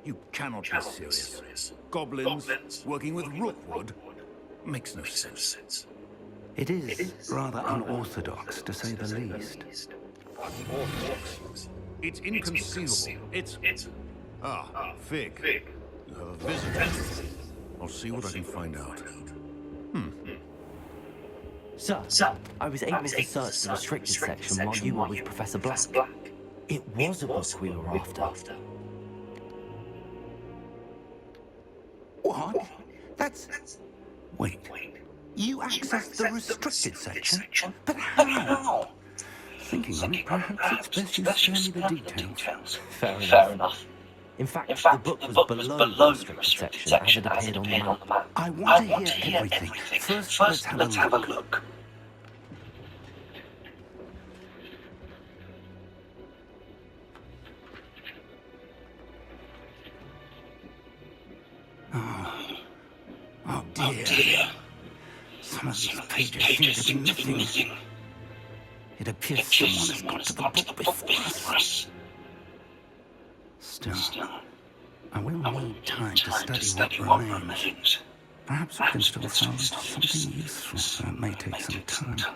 You cannot be serious. Goblins working with Rookwood? Makes no sense. It is rather unorthodox, to say the least. Unorthodox? It's inconceivable. It's... Ah, Fig. You have a visitor. I'll see what I can find out. Sir, I was able to search the restricted section while you were with Professor Black. It was a book we were after. What? That's... Wait. You accessed the restricted section? But how? Thinking on it, perhaps it's best you spare me the details. Fair enough. In fact, the book was below the restricted section as it appeared on the map. I want to hear everything. First, let's have a look. Oh dear. Some of these pages seem to be missing. It appears someone has got to the book before us. Still, I will need time to study what remains. Perhaps we can still find something useful, though it may take some time.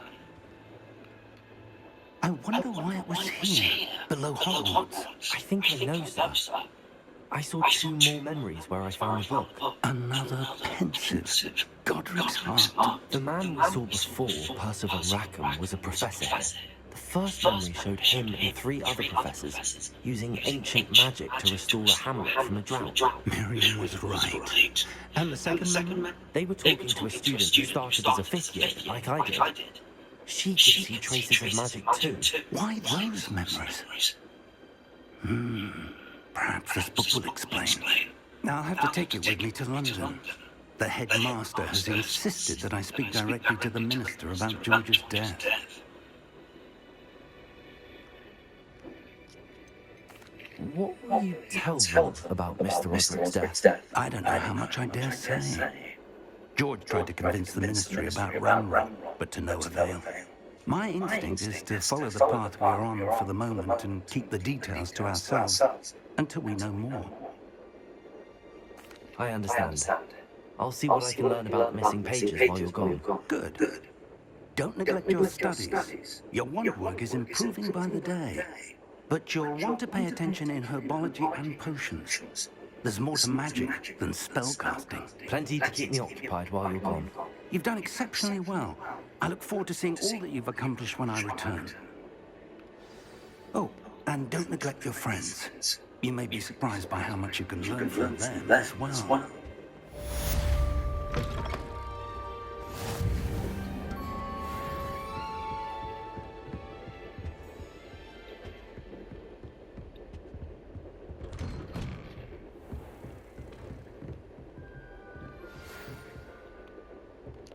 I wonder why it was here, below Hogwarts. I think I know, sir. I saw 2 more memories where I found the book. Another pensive, Godric's heart. The man we saw before, Percival Rackham, was a professor. The first memory showed him and 3 other professors using ancient magic to restore a hamlet from a drought. Miriam was right. And the second memory? They were talking to a student who started as a 5th year, like I did. She could see traces of magic too. Why those memories? Perhaps this book will explain. Now I'll have to take you with me to London. The headmaster has insisted that I speak directly to the minister about George's death. What will you tell them about Mr. Roderick's death? I don't know how much I dare say. George tried to convince the ministry about Run, but to no avail. My instinct is to follow the path we are on for the moment and keep the details to ourselves until we know more. I understand. I'll see what I can learn about the missing pages while you're gone. Good. Don't neglect your studies. Your wand work is improving by the day. But you'll want to pay attention in herbology and potions. There's more to magic than spellcasting. Plenty to keep me occupied while you're gone. You've done exceptionally well. I look forward to seeing all that you've accomplished when I return. Oh, and don't neglect your friends. You may be surprised by how much you can learn from them as well.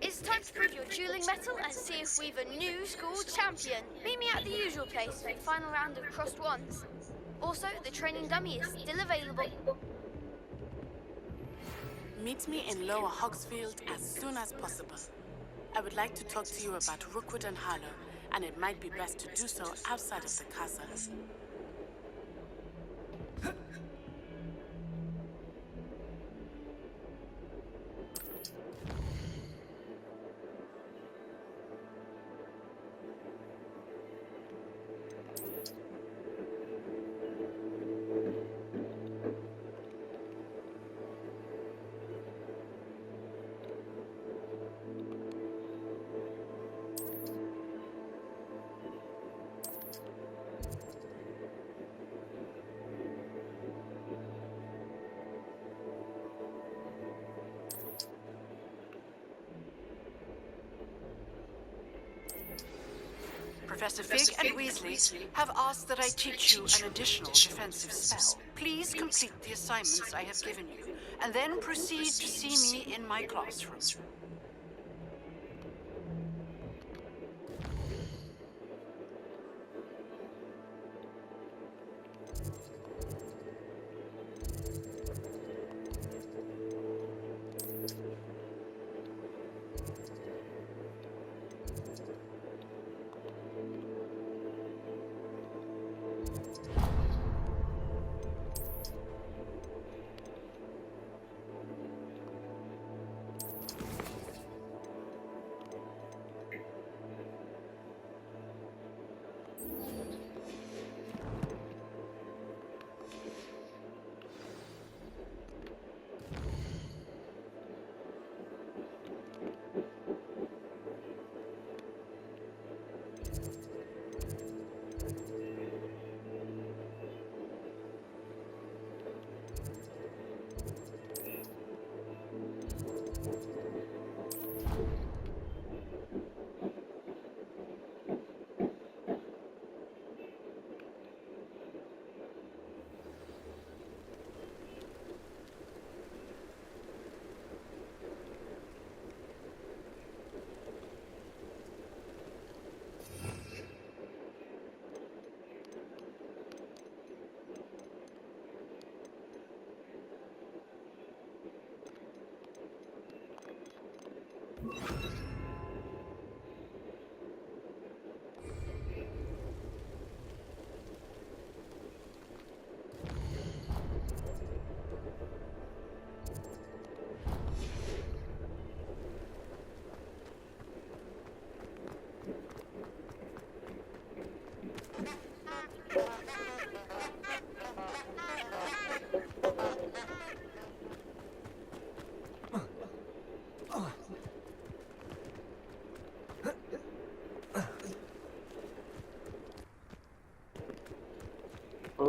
It's time to prove your dueling mettle and see if we've a new school champion. Meet me at the usual place for the final round of crossed wands. Also, the training dummy is still available. Meet me in Lower Hogsfield as soon as possible. I would like to talk to you about Rookwood and Harlow, and it might be best to do so outside of the castle. Professor Fig and Weasley have asked that I teach you an additional defensive spell. Please complete the assignments I have given you, and then proceed to see me in my classroom.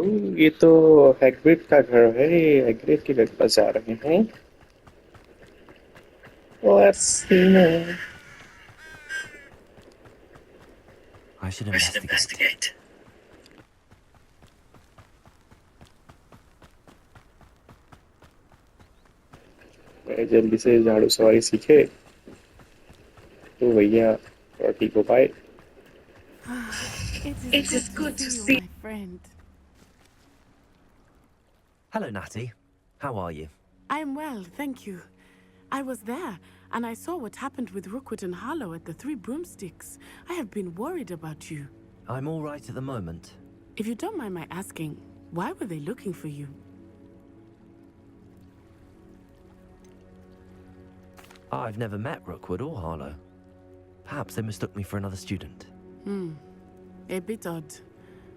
ये तो Hagrid का घर है। Hagrid के घर पर जा रहे हैं। Let's see now. I should investigate. मैं जल्दी से झाड़ू सवारी सीखे तो भैया और ठीक हो पाए। It is good to see my friend. Hello, Natty. How are you? I'm well, thank you. I was there, and I saw what happened with Rookwood and Harlow at the Three Broomsticks. I have been worried about you. I'm all right at the moment. If you don't mind my asking, why were they looking for you? I've never met Rookwood or Harlow. Perhaps they mistook me for another student. A bit odd.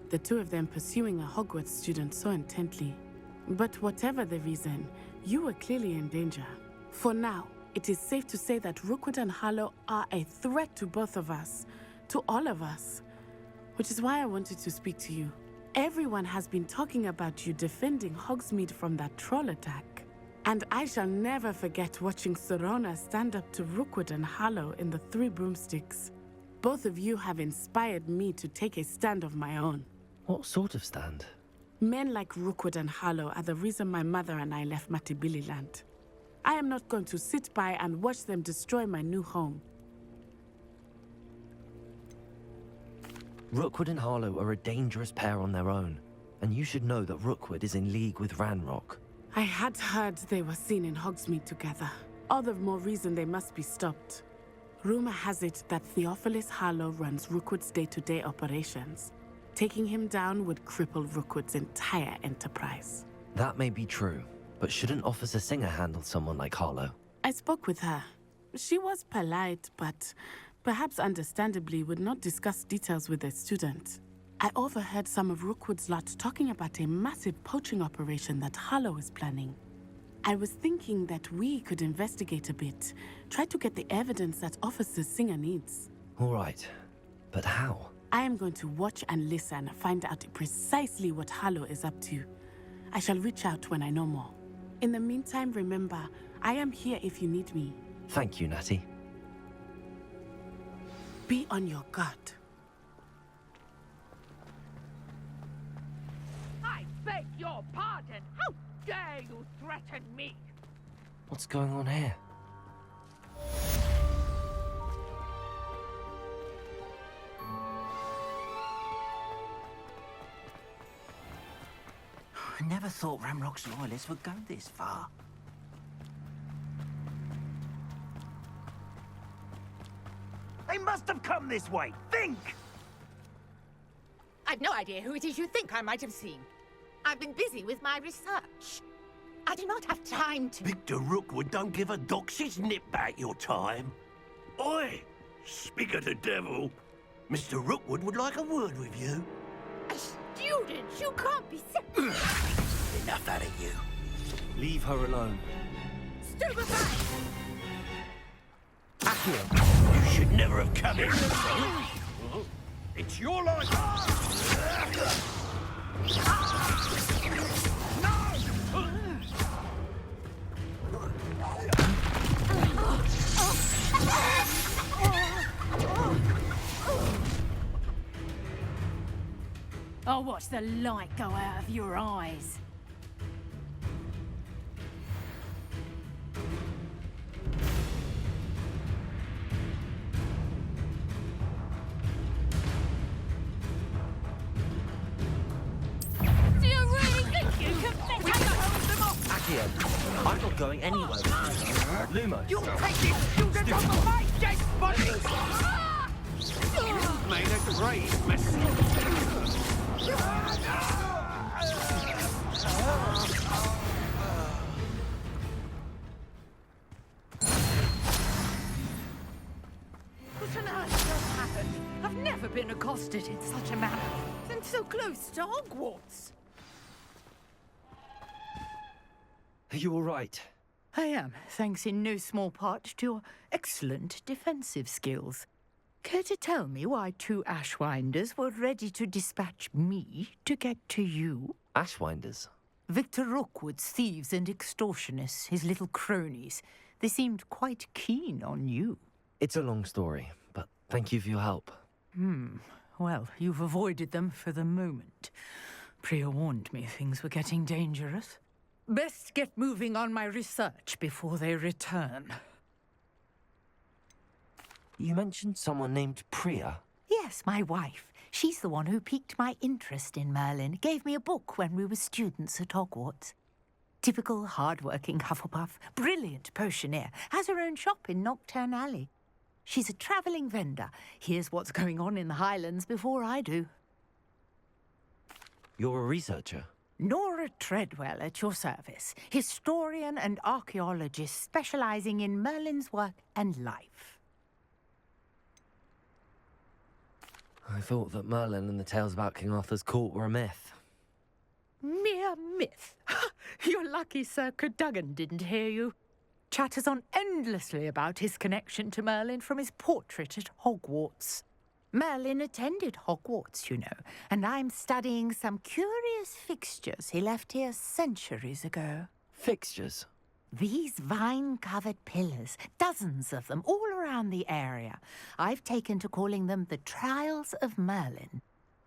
The two of them pursuing a Hogwarts student so intently. But whatever the reason, you were clearly in danger. For now, it is safe to say that Rookwood and Harlow are a threat to both of us. To all of us. Which is why I wanted to speak to you. Everyone has been talking about you defending Hogsmeade from that troll attack. And I shall never forget watching Sorona stand up to Rookwood and Harlow in the Three Broomsticks. Both of you have inspired me to take a stand of my own. What sort of stand? Men like Rookwood and Harlow are the reason my mother and I left Matibili-land. I am not going to sit by and watch them destroy my new home. Rookwood and Harlow are a dangerous pair on their own, and you should know that Rookwood is in league with Ranrock. I had heard they were seen in Hogsmeade together. All the more reason they must be stopped. Rumor has it that Theophilus Harlow runs Rookwood's day-to-day operations. Taking him down would cripple Rookwood's entire enterprise. That may be true, but shouldn't Officer Singer handle someone like Harlow? I spoke with her. She was polite, but perhaps understandably would not discuss details with a student. I overheard some of Rookwood's lot talking about a massive poaching operation that Harlow is planning. I was thinking that we could investigate a bit, try to get the evidence that Officer Singer needs. All right, but how? I am going to watch and listen, find out precisely what Harlow is up to. I shall reach out when I know more. In the meantime, remember, I am here if you need me. Thank you, Natty. Be on your guard. I beg your pardon. How dare you threaten me? What's going on here? I never thought Ramrock's loyalists would go this far. They must have come this way. Think! I've no idea who it is you think I might have seen. I've been busy with my research. I do not have time to... Victor Rookwood don't give a doxy's nip back your time. Oi! Speak of the devil. Mr. Rookwood would like a word with you. A student? You can't be serious. Enough out of you. Leave her alone. Stupefy! Accio! You should never have come here. It's your life. I'll watch the light go out of your eyes. Do you really think you can fix them off? Accio! I'm not going anywhere with you. Lumos! You'll take this student off my dead body! Made a great mess. What on earth just happened? I've never been accosted in such a manner. And so close to Hogwarts. Are you all right? I am, thanks in no small part to your excellent defensive skills. Care to tell me why two Ashwinders were ready to dispatch me to get to you? Ashwinders? Victor Rookwood's thieves and extortionists, his little cronies. They seemed quite keen on you. It's a long story, but thank you for your help. Well, you've avoided them for the moment. Priya warned me things were getting dangerous. Best get moving on my research before they return. You mentioned someone named Priya. Yes, my wife. She's the one who piqued my interest in Merlin. Gave me a book when we were students at Hogwarts. Typical hard-working Hufflepuff, brilliant potioneer, has her own shop in Nocturne Alley. She's a travelling vendor. Hears what's going on in the Highlands before I do. You're a researcher? Nora Treadwell at your service, historian and archaeologist specialising in Merlin's work and life. I thought that Merlin and the tales about King Arthur's court were a myth. Mere myth. You're lucky Sir Cadogan didn't hear you. Chatters on endlessly about his connection to Merlin from his portrait at Hogwarts. Merlin attended Hogwarts, you know, and I'm studying some curious fixtures he left here centuries ago. Fixtures? These vine-covered pillars, dozens of them, all around the area. I've taken to calling them the Trials of Merlin.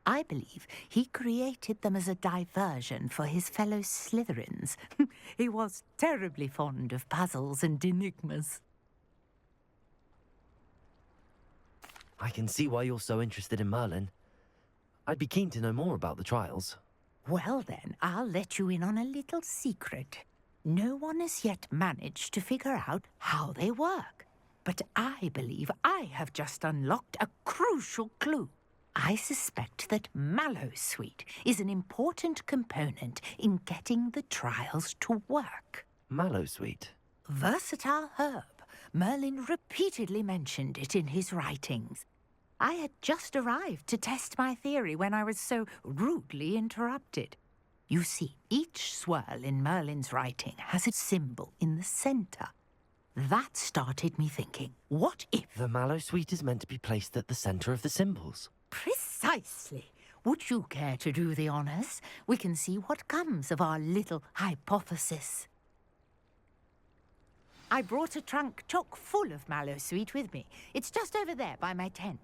I believe he created them as a diversion for his fellow Slytherins. He was terribly fond of puzzles and enigmas. I can see why you're so interested in Merlin. I'd be keen to know more about the trials. Well then, I'll let you in on a little secret. No one has yet managed to figure out how they work. But I believe I have just unlocked a crucial clue. I suspect that Mallowsweet is an important component in getting the trials to work. Mallowsweet? Versatile herb. Merlin repeatedly mentioned it in his writings. I had just arrived to test my theory when I was so rudely interrupted. You see, each swirl in Merlin's writing has a symbol in the centre. That started me thinking, what if... The Mallowsweet is meant to be placed at the centre of the symbols. Precisely. Would you care to do the honours? We can see what comes of our little hypothesis. I brought a trunk chock full of Mallowsweet with me. It's just over there by my tent.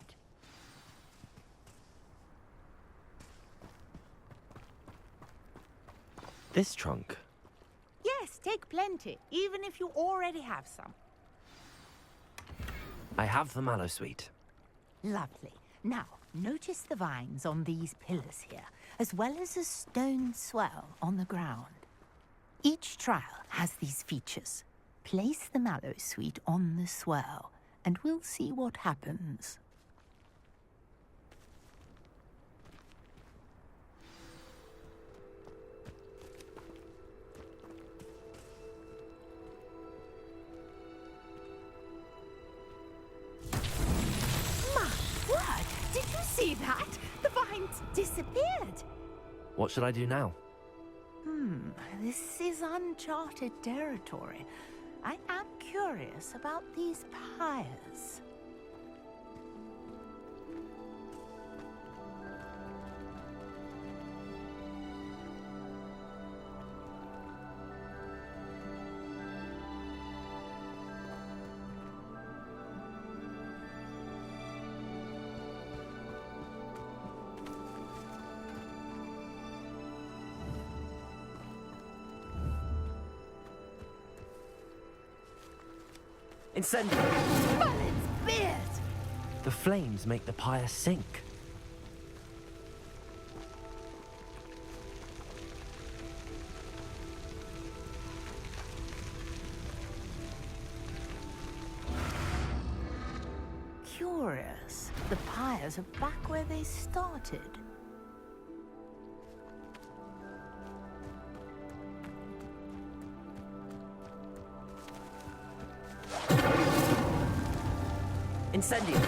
This trunk? Yes, take plenty, even if you already have some. I have the Mallowsweet. Lovely. Now, notice the vines on these pillars here, as well as a stone swell on the ground. Each trial has these features. Place the Mallowsweet on the swell, and we'll see what happens. My word! Did you see that? The vines disappeared. What should I do now? This is uncharted territory. I am curious about these pyres. Incendiary! Merlin's beard! The flames make the pyre sink. Curious. The pyres are back where they started. Incendiary!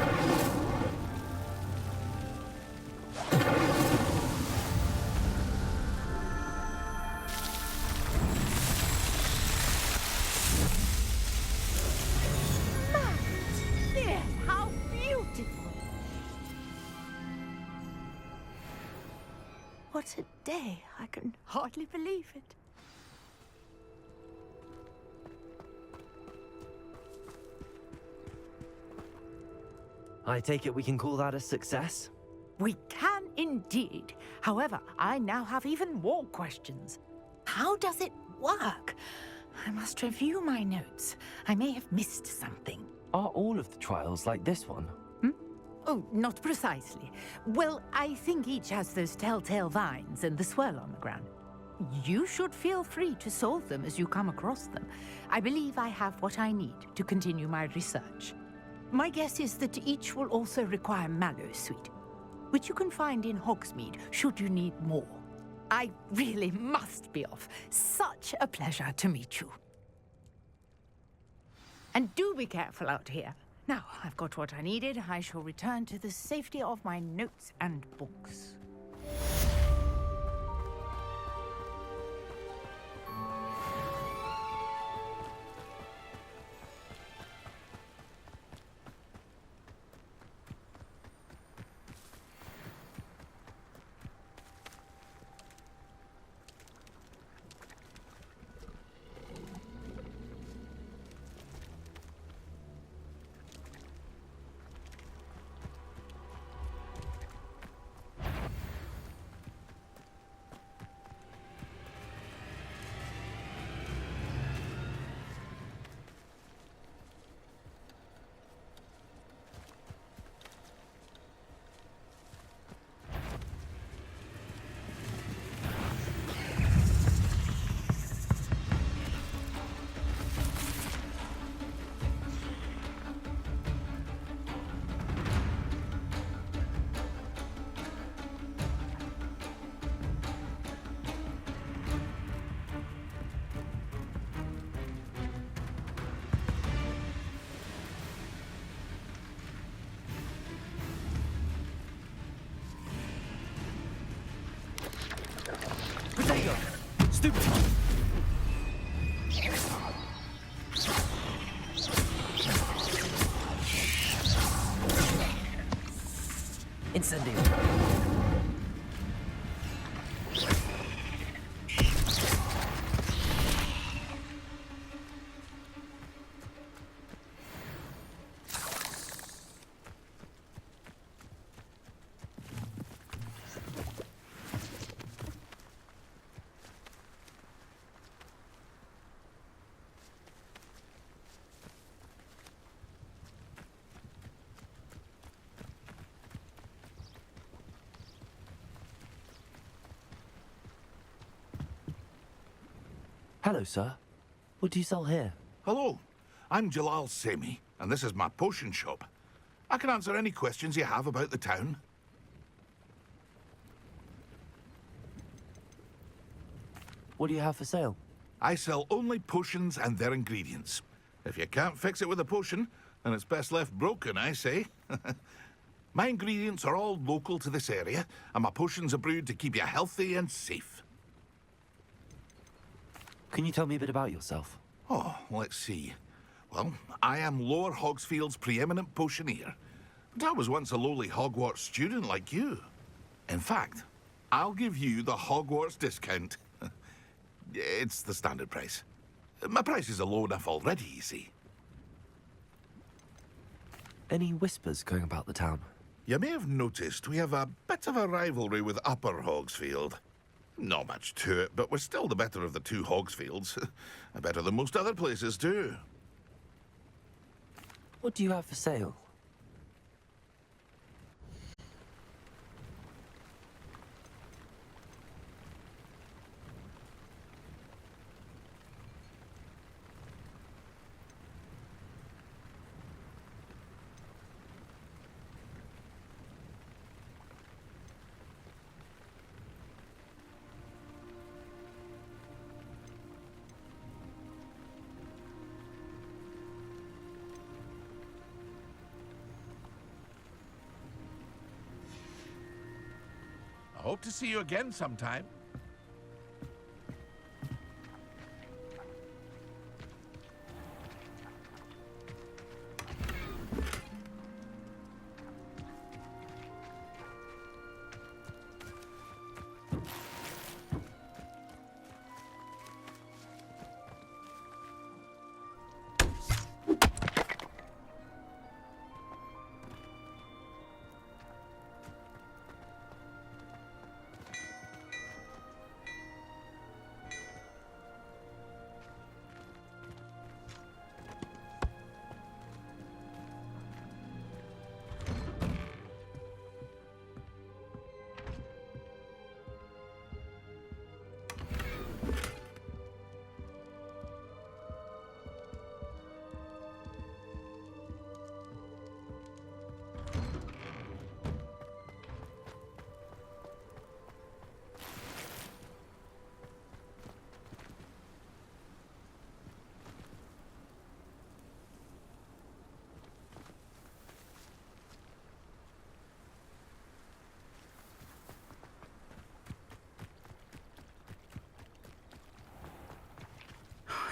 There, how beautiful! What a day. I can hardly believe it. I take it we can call that a success? We can indeed. However, I now have even more questions. How does it work? I must review my notes. I may have missed something. Are all of the trials like this one? Oh, not precisely. Well, I think each has those telltale vines and the swirl on the ground. You should feel free to solve them as you come across them. I believe I have what I need to continue my research. My guess is that each will also require mallow sweet, which you can find in Hogsmeade should you need more. I really must be off. Such a pleasure to meet you. And do be careful out here. Now, I've got what I needed. I shall return to the safety of my notes and books. Potato! Stupid! Incendio! Hello, sir. What do you sell here? Hello, I'm Jalal Semi, and this is my potion shop. I can answer any questions you have about the town. What do you have for sale? I sell only potions and their ingredients. If you can't fix it with a potion, then it's best left broken, I say. My ingredients are all local to this area, and my potions are brewed to keep you healthy and safe. Can you tell me a bit about yourself? Oh, let's see. Well, I am Lower Hogsfield's preeminent potioneer. But I was once a lowly Hogwarts student like you. In fact, I'll give you the Hogwarts discount. It's the standard price. My prices are low enough already, you see. Any whispers going about the town? You may have noticed we have a bit of a rivalry with Upper Hogsfield. Not much to it, but we're still the better of the two Hogsfields. Better than most other places, too. What do you have for sale? I hope to see you again sometime.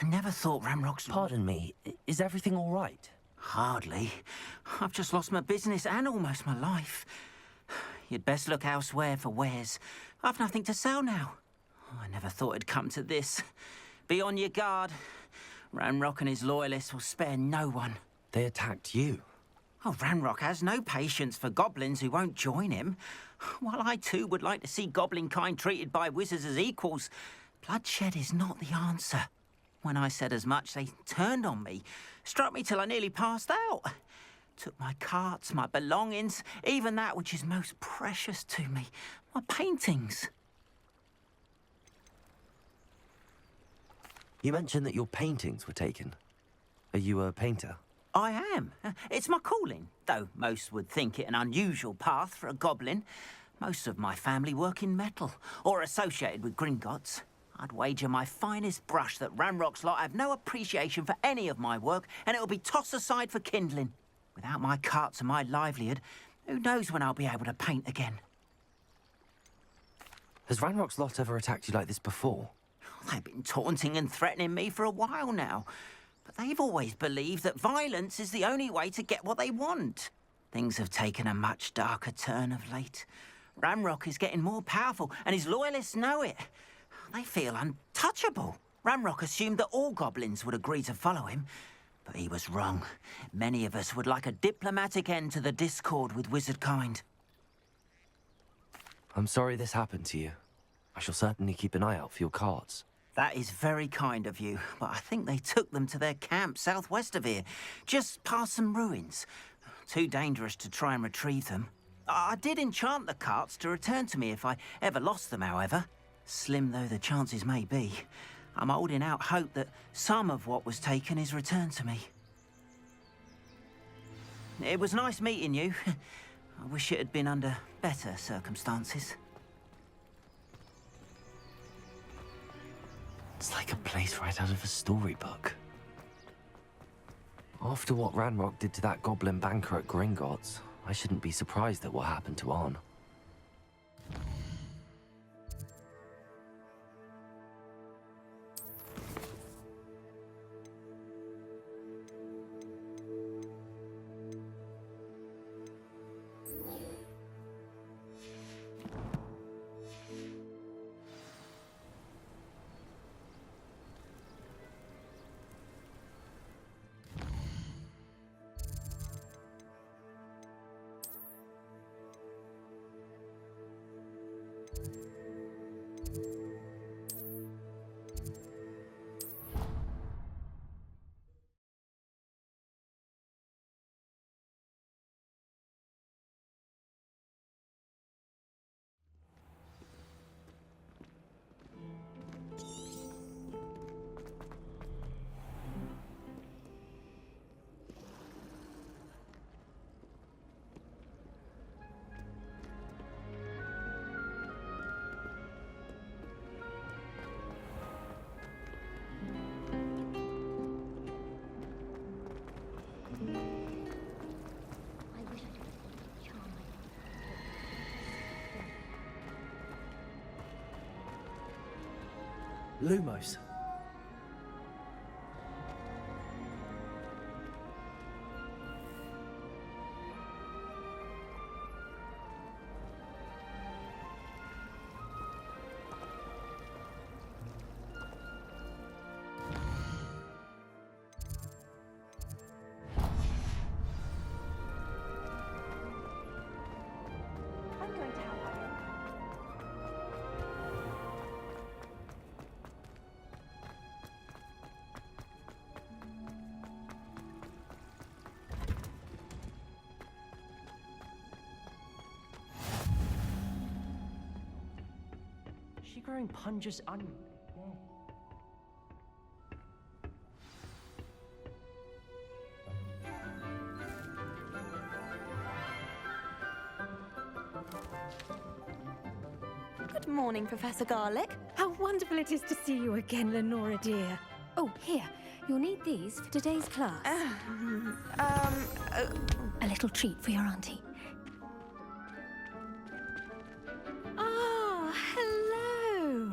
I never thought Ramrock's... Pardon me, is everything all right? Hardly. I've just lost my business and almost my life. You'd best look elsewhere for wares. I've nothing to sell now. I never thought it'd come to this. Be on your guard. Ranrock and his loyalists will spare no one. They attacked you? Oh, Ranrock has no patience for goblins who won't join him. While I too would like to see goblin kind treated by wizards as equals, bloodshed is not the answer. When I said as much, they turned on me, struck me till I nearly passed out. Took my carts, my belongings, even that which is most precious to me, my paintings. You mentioned that your paintings were taken. Are you a painter? I am. It's my calling, though most would think it an unusual path for a goblin. Most of my family work in metal, or associated with Gringotts. I'd wager my finest brush that Ranrock's lot have no appreciation for any of my work, and it'll be tossed aside for kindling. Without my carts and my livelihood, who knows when I'll be able to paint again? Has Ranrock's lot ever attacked you like this before? They've been taunting and threatening me for a while now. But they've always believed that violence is the only way to get what they want. Things have taken a much darker turn of late. Ranrock is getting more powerful, and his loyalists know it. They feel untouchable. Ranrock assumed that all goblins would agree to follow him, but he was wrong. Many of us would like a diplomatic end to the discord with wizard kind. I'm sorry this happened to you. I shall certainly keep an eye out for your carts. That is very kind of you, but I think they took them to their camp southwest of here, just past some ruins. Too dangerous to try and retrieve them. I did enchant the carts to return to me if I ever lost them, however. Slim though the chances may be, I'm holding out hope that some of what was taken is returned to me. It was nice meeting you. I wish it had been under better circumstances. It's like a place right out of a storybook. After what Ranrock did to that goblin banker at Gringotts, I shouldn't be surprised at what happened to Arn. Lumos. I'm going to help her. She growing punches on. Good morning, Professor Garlic. How wonderful it is to see you again, Lenora dear. Oh, here. You'll need these for today's class. A little treat for your auntie. Ah, hello.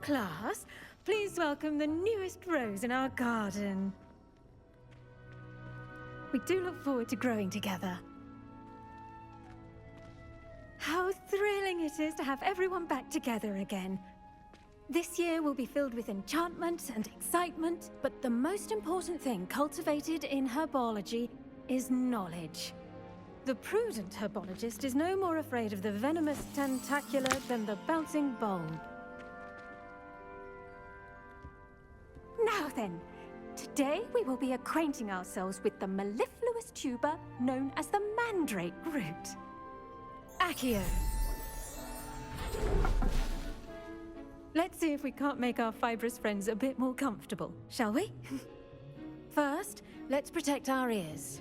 Class, please welcome the newest rose in our garden. We do look forward to growing together. How thrilling it is to have everyone back together again. This year will be filled with enchantment and excitement, but the most important thing cultivated in herbology is knowledge. The prudent herbologist is no more afraid of the venomous tentacula than the bouncing bulb. Now then, today we will be acquainting ourselves with the mellifluous tuber known as the mandrake root. Accio. Let's see if we can't make our fibrous friends a bit more comfortable, shall we? First, let's protect our ears.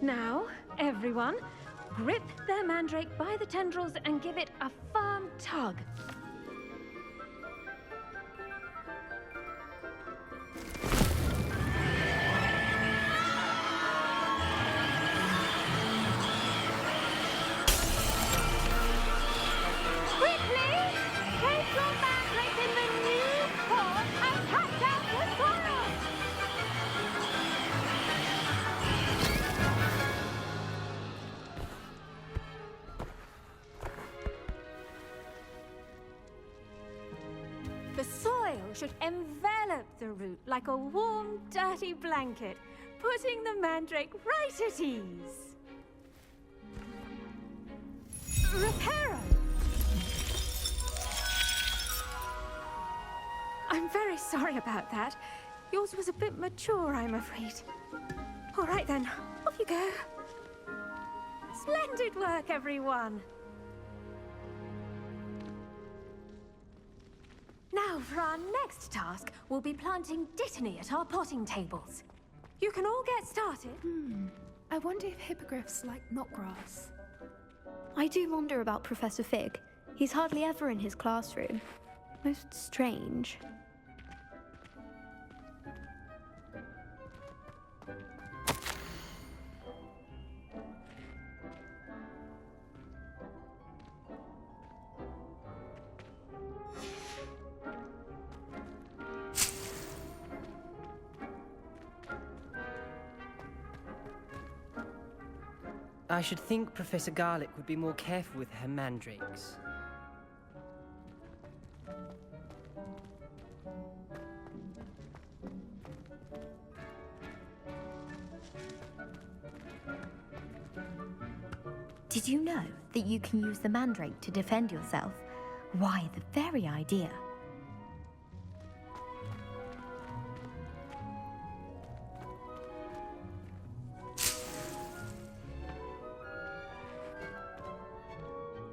Now, everyone, grip their mandrake by the tendrils and give it a firm tug. Quickly, take your mandrake in the new pot and pack out the soil. The soil should envelop the root like a warm, dirty blanket, putting the mandrake right at ease. Reparo! I'm very sorry about that. Yours was a bit mature, I'm afraid. All right then, off you go. Splendid work, everyone. Now, for our next task, we'll be planting dittany at our potting tables. You can all get started. I wonder if hippogriffs like knotgrass. I do wonder about Professor Fig. He's hardly ever in his classroom. Most strange. I should think Professor Garlick would be more careful with her mandrakes. Did you know that you can use the mandrake to defend yourself? Why, the very idea.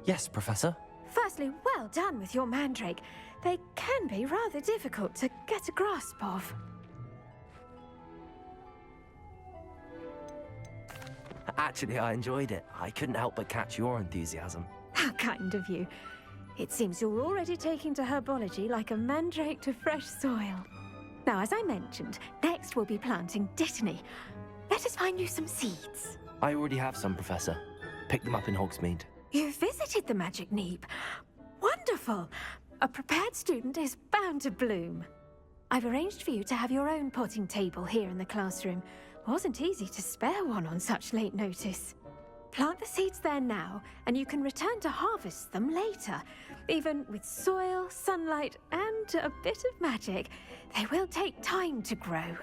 Yes, Professor. Firstly, well done with your mandrake. They can be rather difficult to get a grasp of. Actually, I enjoyed it. I couldn't help but catch your enthusiasm. How kind of you. It seems you're already taking to herbology like a mandrake to fresh soil. Now, as I mentioned, next we'll be planting dittany. Let us find you some seeds. I already have some, Professor. Picked them up in Hogsmeade. You visited the Magic Neep. Wonderful! A prepared student is bound to bloom. I've arranged for you to have your own potting table here in the classroom. Wasn't easy to spare one on such late notice. Plant the seeds there now, and you can return to harvest them later. Even with soil, sunlight, and a bit of magic, they will take time to grow.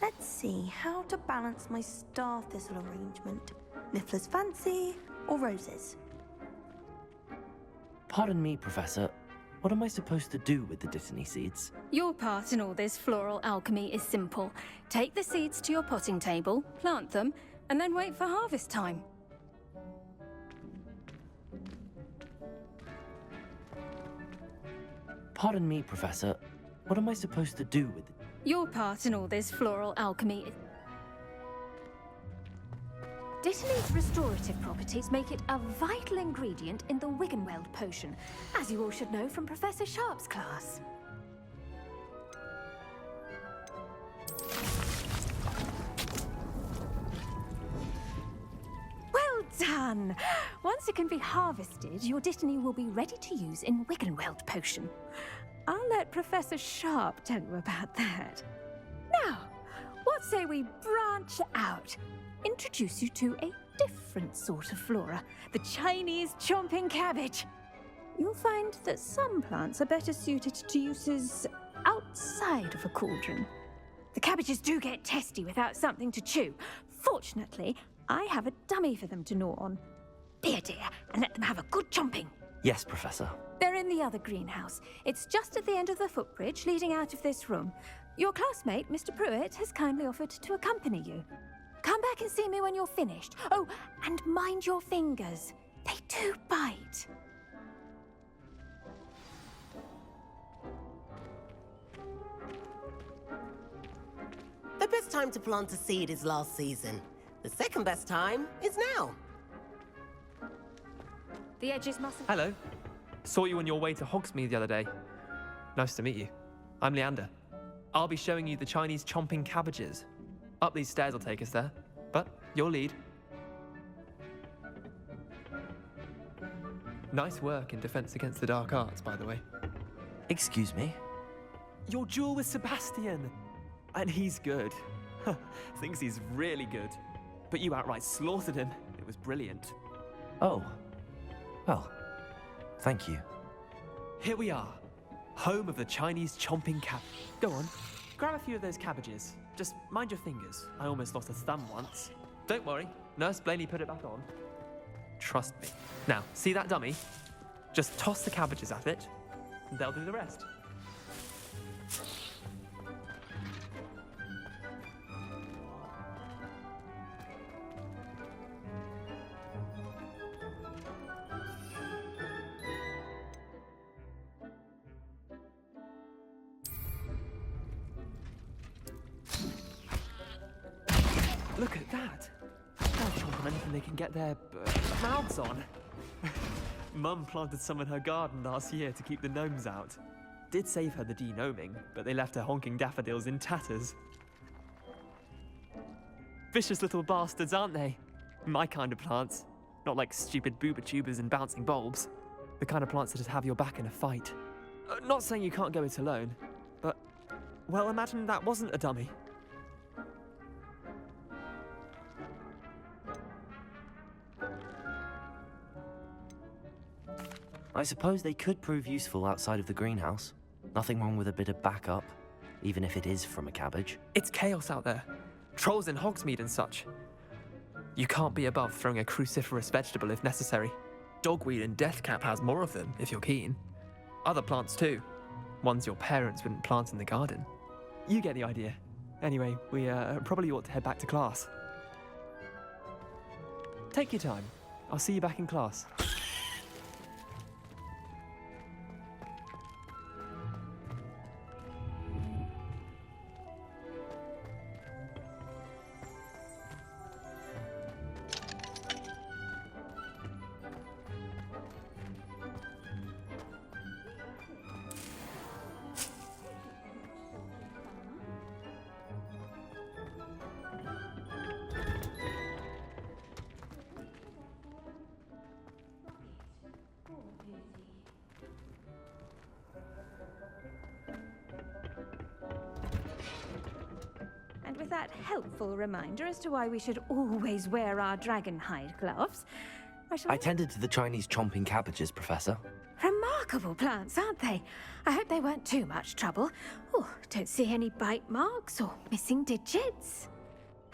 Let's see how to balance my star thistle arrangement. Niffler's fancy or roses? Pardon me, Professor. What am I supposed to do with the dittany seeds? Your part in all this floral alchemy is simple. Take the seeds to your potting table, plant them, and then wait for harvest time. Pardon me, Professor. What am I supposed to do with it? Your part in all this floral alchemy is... Dittany's restorative properties make it a vital ingredient in the Wiggenweld potion, as you all should know from Professor Sharp's class. Well done! Once it can be harvested, your Dittany will be ready to use in Wiggenweld potion. I'll let Professor Sharp tell you about that. Now, what say we branch out? Introduce you to a different sort of flora, the Chinese chomping cabbage. You'll find that some plants are better suited to uses outside of a cauldron. The cabbages do get testy without something to chew. Fortunately, I have a dummy for them to gnaw on. Be a dear and let them have a good chomping. Yes, Professor. They're in the other greenhouse. It's just at the end of the footbridge leading out of this room. Your classmate, Mr. Pruitt, has kindly offered to accompany you. Come back and see me when you're finished. Oh, and mind your fingers. They do bite. The best time to plant a seed is last season. The second best time is now. The edges mustn't... Hello. Saw you on your way to Hogsmeade the other day. Nice to meet you. I'm Leander. I'll be showing you the Chinese chomping cabbages. Up these stairs will take us there, but your lead. Nice work in Defense Against the Dark Arts, by the way. Excuse me? Your duel with Sebastian! And he's good. Thinks he's really good. But you outright slaughtered him. It was brilliant. Oh. Well, thank you. Here we are. Home of the Chinese chomping cab. Go on, grab a few of those cabbages. Just mind your fingers. I almost lost a thumb once. Don't worry, Nurse Blaney put it back on. Trust me. Now, see that dummy? Just toss the cabbages at it, and they'll do the rest. Look at that! They'll chomp on anything they can get their mouths on. Mum planted some in her garden last year to keep the gnomes out. Did save her the de-gnoming, but they left her honking daffodils in tatters. Vicious little bastards, aren't they? My kind of plants. Not like stupid booba tubers and bouncing bulbs. The kind of plants that'd have your back in a fight. Not saying you can't go it alone, but, well, imagine that wasn't a dummy. I suppose they could prove useful outside of the greenhouse. Nothing wrong with a bit of backup, even if it is from a cabbage. It's chaos out there. Trolls in Hogsmeade and such. You can't be above throwing a cruciferous vegetable if necessary. Dogweed and deathcap has more of them, if you're keen. Other plants too. Ones your parents wouldn't plant in the garden. You get the idea. Anyway, we probably ought to head back to class. Take your time. I'll see you back in class. With that helpful reminder as to why we should always wear our dragon hide gloves, I tended to the Chinese chomping cabbages, Professor. Remarkable plants, aren't they? I hope they weren't too much trouble. Oh, don't see any bite marks or missing digits.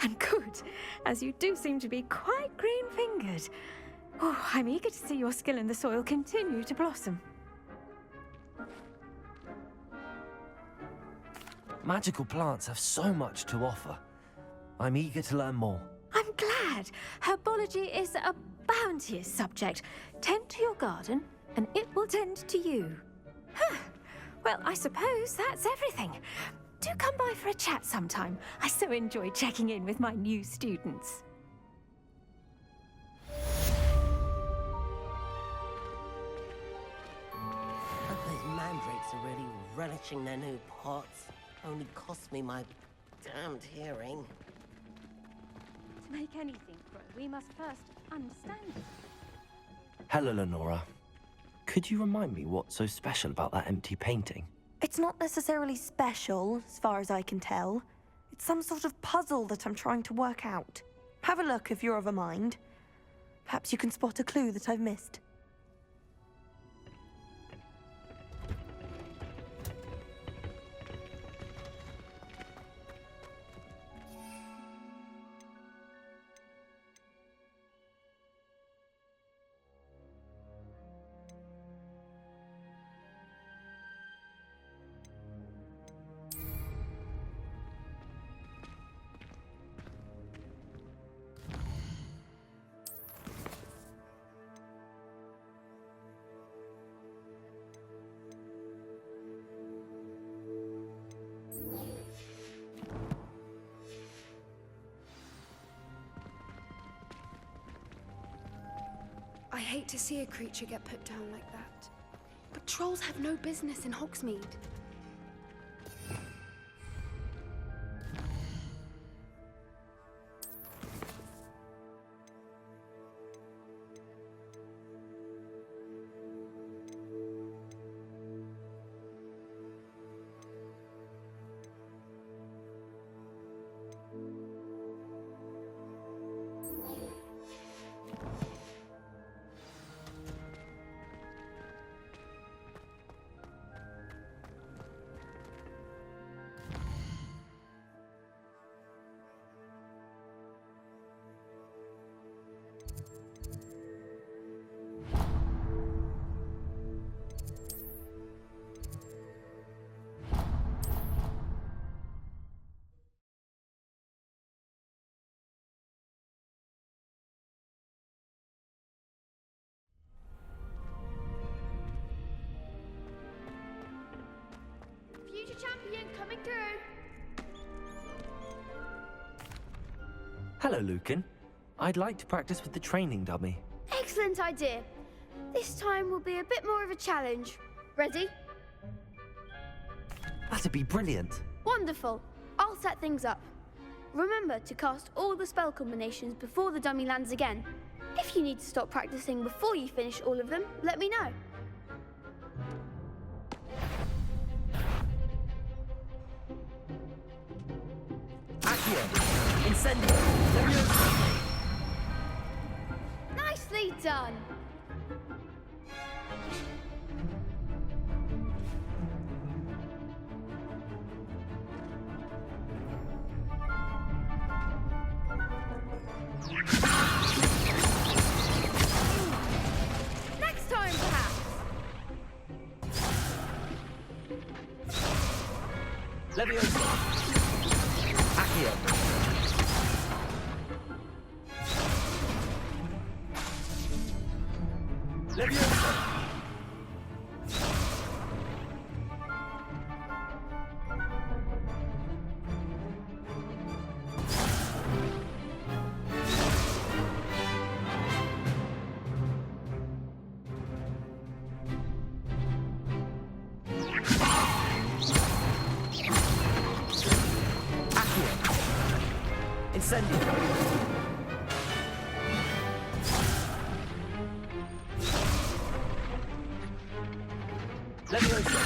And good, as you do seem to be quite green-fingered. Oh, I'm eager to see your skill in the soil continue to blossom. Magical plants have so much to offer. I'm eager to learn more. I'm glad. Herbology is a bounteous subject. Tend to your garden, and it will tend to you. Huh. Well, I suppose that's everything. Do come by for a chat sometime. I so enjoy checking in with my new students. Those mandrakes are really relishing their new pots. Only cost me my damned hearing. Like anything, Crow, we must first understand it. Hello, Lenora. Could you remind me what's so special about that empty painting? It's not necessarily special, as far as I can tell. It's some sort of puzzle that I'm trying to work out. Have a look if you're of a mind. Perhaps you can spot a clue that I've missed. I hate to see a creature get put down like that. But trolls have no business in Hogsmeade. Future champion coming through. Hello, Lucan. I'd like to practice with the training dummy. Excellent idea. This time will be a bit more of a challenge. Ready? That'd be brilliant. Wonderful. I'll set things up. Remember to cast all the spell combinations before the dummy lands again. If you need to stop practicing before you finish all of them, let me know. Accio! Incendio! Nicely done. Next time, perhaps. Leviosa! Accio! Leviosa! Incendio! Leviosa!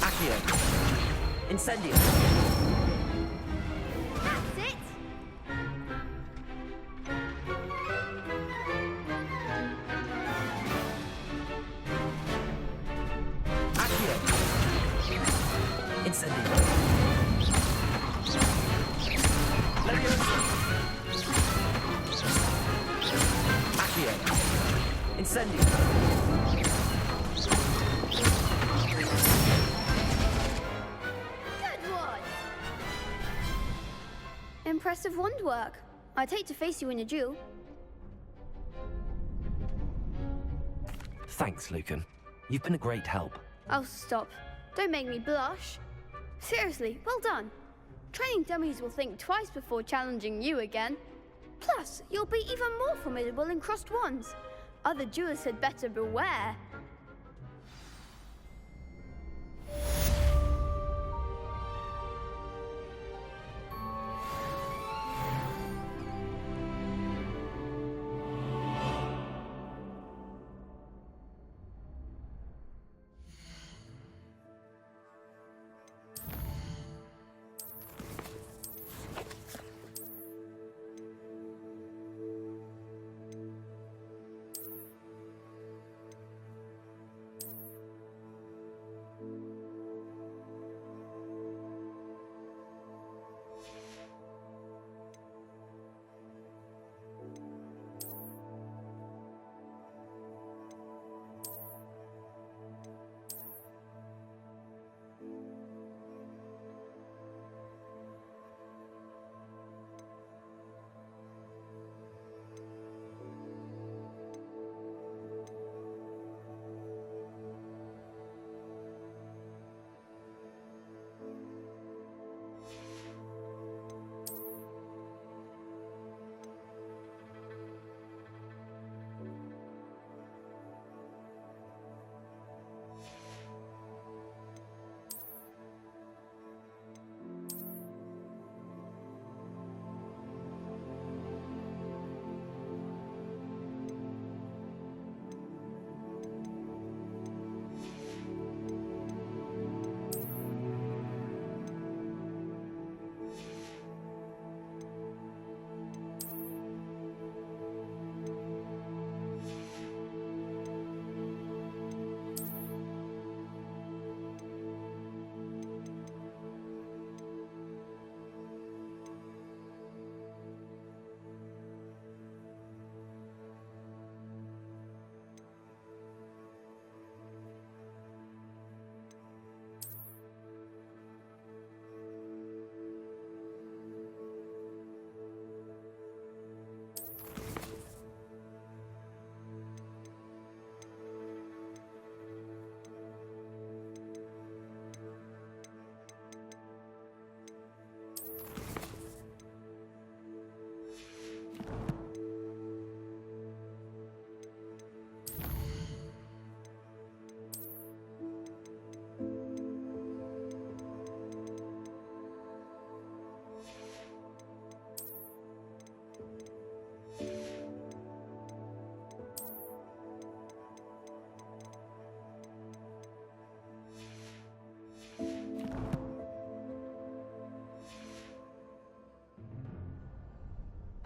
Accio! Incendio! That's it. Accio! Incendio! Leviosa! Accio! Incendio! Good one. Impressive wand work. I'd hate to face you in a duel. Thanks, Lucan. You've been a great help. Oh, stop. Don't make me blush. Seriously, well done. Training dummies will think twice before challenging you again. Plus, you'll be even more formidable in crossed wands. Other duelists had better beware.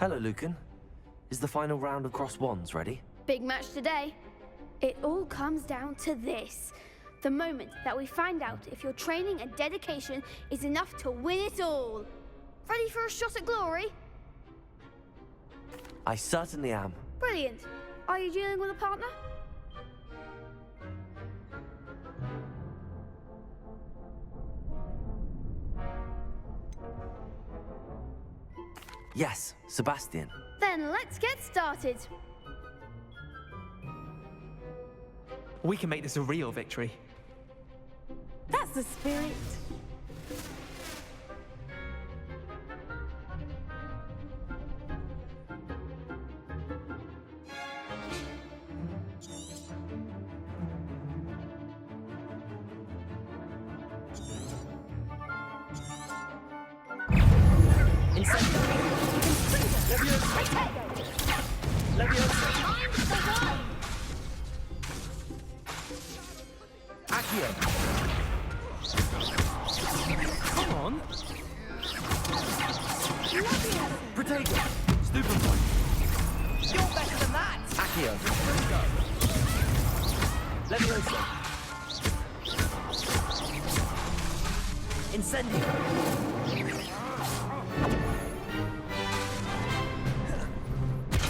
Hello, Lucan. Is the final round of cross wands ready? Big match today. It all comes down to this. The moment that we find out if your training and dedication is enough to win it all. Ready for a shot at glory? I certainly am. Brilliant. Are you dealing with a partner? Yes, Sebastian. Then let's get started. We can make this a real victory. That's the spirit. Come on! Protego! Stupefy! You're better than that! Accio! Leviosa! Incendio!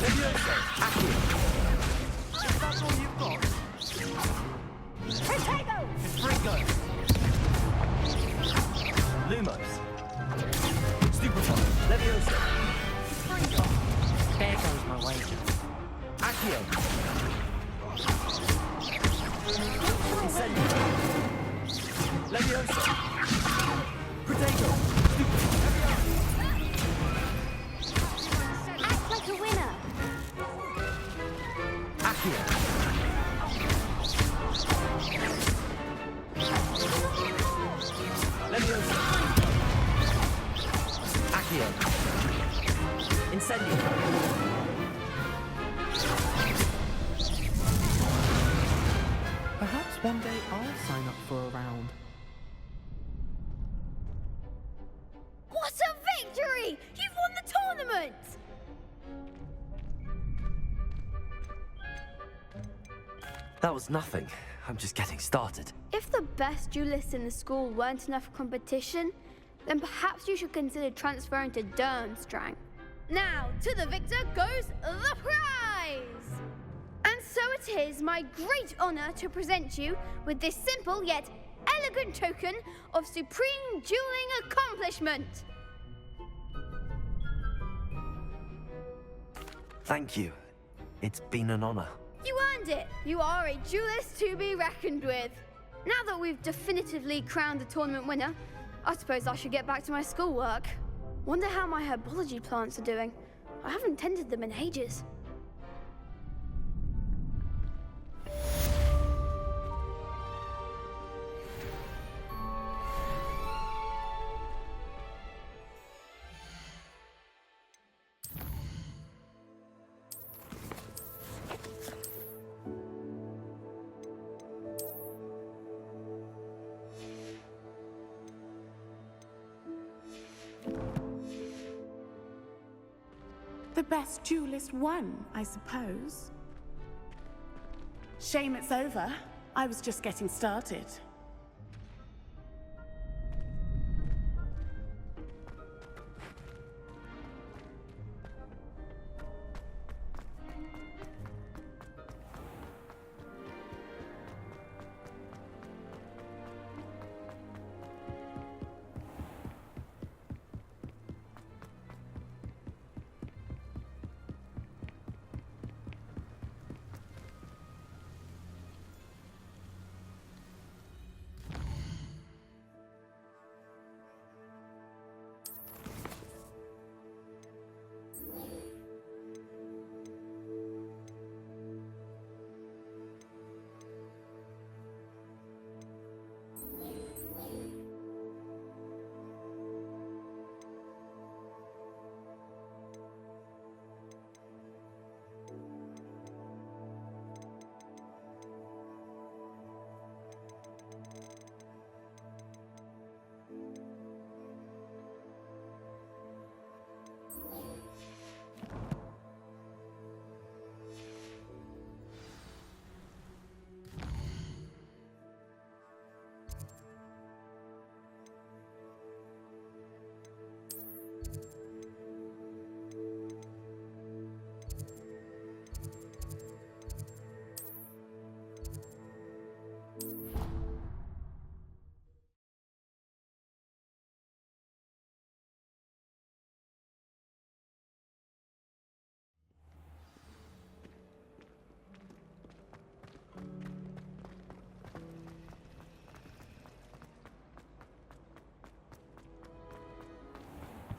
Leviosa! Accio! Is that all you've got? Protego! Fringo! Lumos! Stupefy! Leviosa! There goes my wager. Accio! Incendio! Leviosa! Protego! Act like a winner. Accio! Leviosa! Accio! Incendio! Perhaps one day I'll sign up for a round. What a victory! You've won the tournament! That was nothing. I'm just getting started. If the best duelists in the school weren't enough for competition, then perhaps you should consider transferring to Durmstrang. Now, to the victor goes the prize! And so it is my great honor to present you with this simple yet elegant token of supreme dueling accomplishment. Thank you. It's been an honor. You earned it. You are a duelist to be reckoned with. Now that we've definitively crowned the tournament winner, I suppose I should get back to my schoolwork. Wonder how my herbology plants are doing. I haven't tended them in ages. The best duelist won, I suppose. Shame it's over. I was just getting started.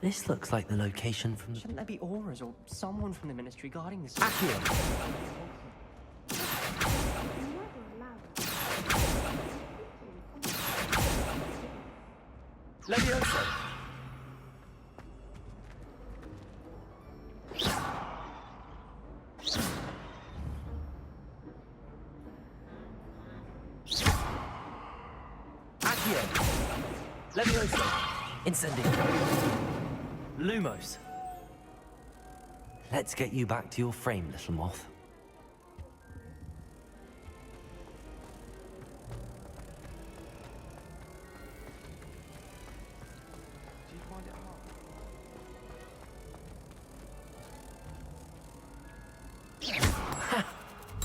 This looks like the location from the... Shouldn't there be auras or someone from the Ministry guarding this? Accio! Levioso! Accio! Levioso! Incendio! Lumos! Let's get you back to your frame, little moth.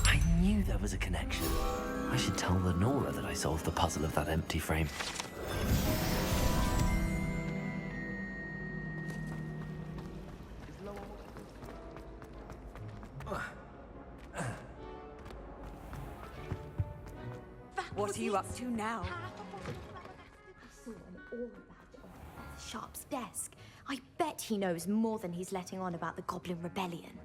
I knew there was a connection. I should tell the Nora that I solved the puzzle of that empty frame. What are you up to now? I saw an all about it on Professor Sharp's desk. I bet he knows more than he's letting on about the Goblin Rebellion.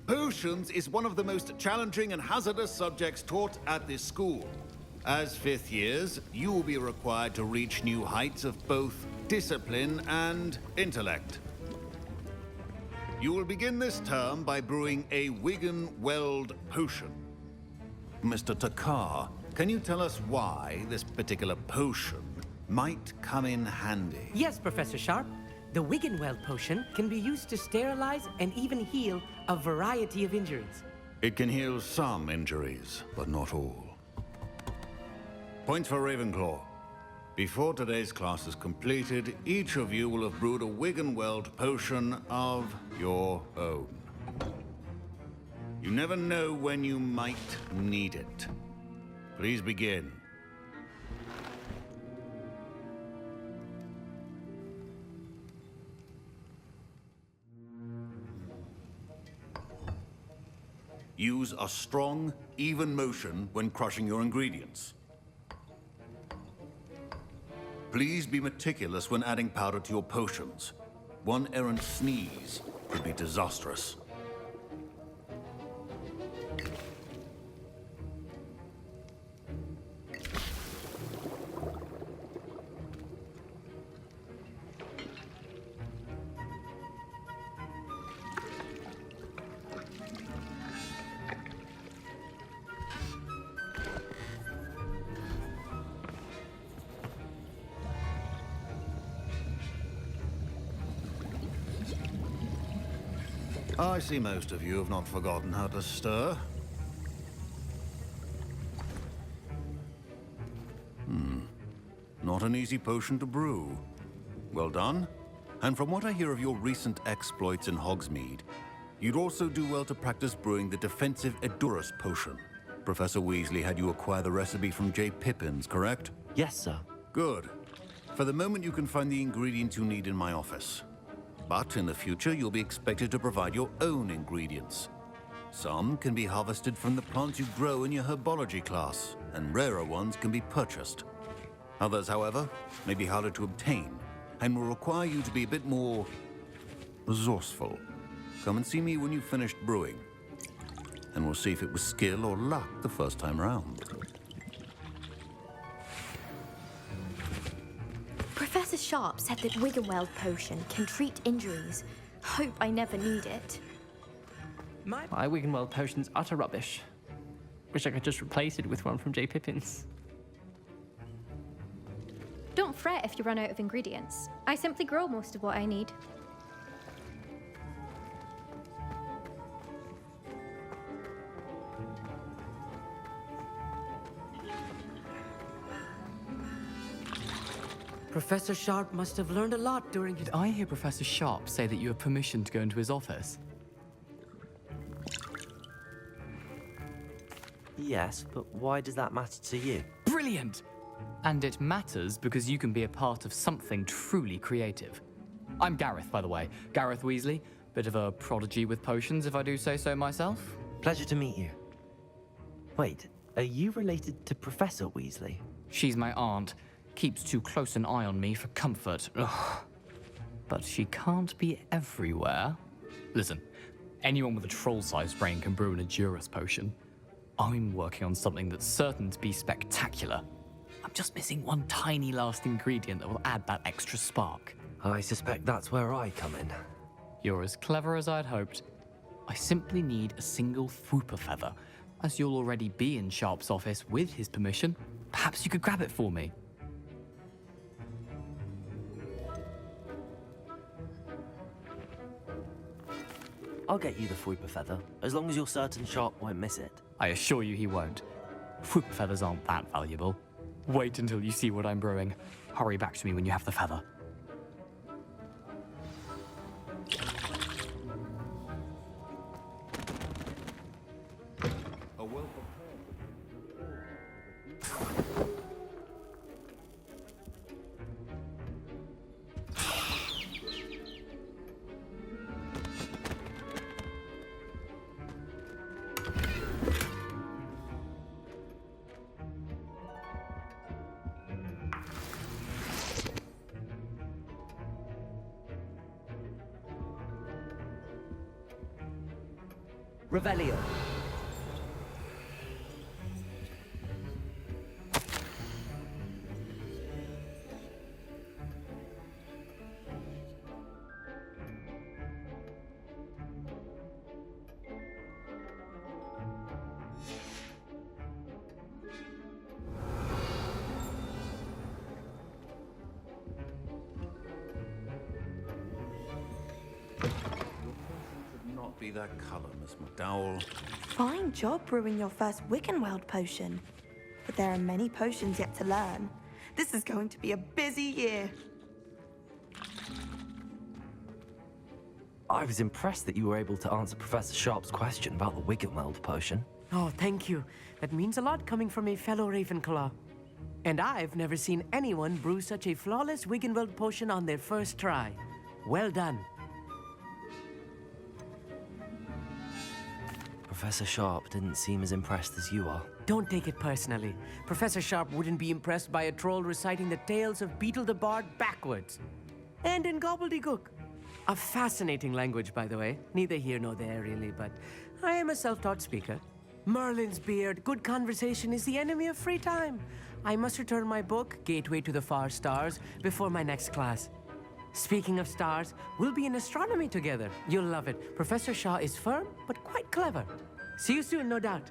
Potions is one of the most challenging and hazardous subjects taught at this school. As fifth years, you will be required to reach new heights of both discipline and intellect. You will begin this term by brewing a Wigan-Weld potion. Mr. Takar, can you tell us why this particular potion might come in handy? Yes, Professor Sharp. The Wigan-Weld potion can be used to sterilize and even heal a variety of injuries. It can heal some injuries, but not all. Points for Ravenclaw. Before today's class is completed, each of you will have brewed a Wigan-Weld potion of your own. You never know when you might need it. Please begin. Use a strong, even motion when crushing your ingredients. Please be meticulous when adding powder to your potions. One errant sneeze could be disastrous. I see most of you have not forgotten how to stir. Not an easy potion to brew. Well done. And from what I hear of your recent exploits in Hogsmeade, you'd also do well to practice brewing the defensive Edurus potion. Professor Weasley had you acquire the recipe from J. Pippin's, correct? Yes, sir. Good. For the moment, you can find the ingredients you need in my office. But in the future, you'll be expected to provide your own ingredients. Some can be harvested from the plants you grow in your herbology class, and rarer ones can be purchased. Others, however, may be harder to obtain, and will require you to be a bit more resourceful. Come and see me when you've finished brewing, and we'll see if it was skill or luck the first time round. Professor Sharp said that Wigan-Weld potion can treat injuries. Hope I never need it. My Wigan-Weld potion's utter rubbish. Wish I could just replace it with one from J. Pippin's. Don't fret if you run out of ingredients. I simply grow most of what I need. Professor Sharp must have learned a lot during his... Did I hear Professor Sharp say that you have permission to go into his office? Yes, but why does that matter to you? Brilliant! And it matters because you can be a part of something truly creative. I'm Gareth, by the way. Gareth Weasley. Bit of a prodigy with potions, if I do say so myself. Pleasure to meet you. Wait, are you related to Professor Weasley? She's my aunt. Keeps too close an eye on me for comfort. Ugh. But she can't be everywhere. Listen, anyone with a troll-sized brain can brew an Endurus potion. I'm working on something that's certain to be spectacular. I'm just missing one tiny last ingredient that will add that extra spark. I suspect that's where I come in. You're as clever as I'd hoped. I simply need a single Fwooper feather. As you'll already be in Sharp's office with his permission, perhaps you could grab it for me. I'll get you the Fwooper feather, as long as you're certain Sharp won't miss it. I assure you he won't. Fwooper feathers aren't that valuable. Wait until you see what I'm brewing. Hurry back to me when you have the feather. Revelio. Not be that color, Miss McDowell. Fine job brewing your first Wiggenweld potion. But there are many potions yet to learn. This is going to be a busy year. I was impressed that you were able to answer Professor Sharp's question about the Wiggenweld potion. Oh, thank you. That means a lot coming from a fellow Ravenclaw. And I've never seen anyone brew such a flawless Wiggenweld potion on their first try. Well done. Professor Sharp didn't seem as impressed as you are. Don't take it personally. Professor Sharp wouldn't be impressed by a troll reciting the tales of Beetle the Bard backwards. And in gobbledygook. A fascinating language, by the way. Neither here nor there, really, but I am a self-taught speaker. Merlin's beard, good conversation is the enemy of free time. I must return my book, Gateway to the Far Stars, before my next class. Speaking of stars, we'll be in astronomy together. You'll love it. Professor Shaw is firm, but quite clever. See you soon, no doubt.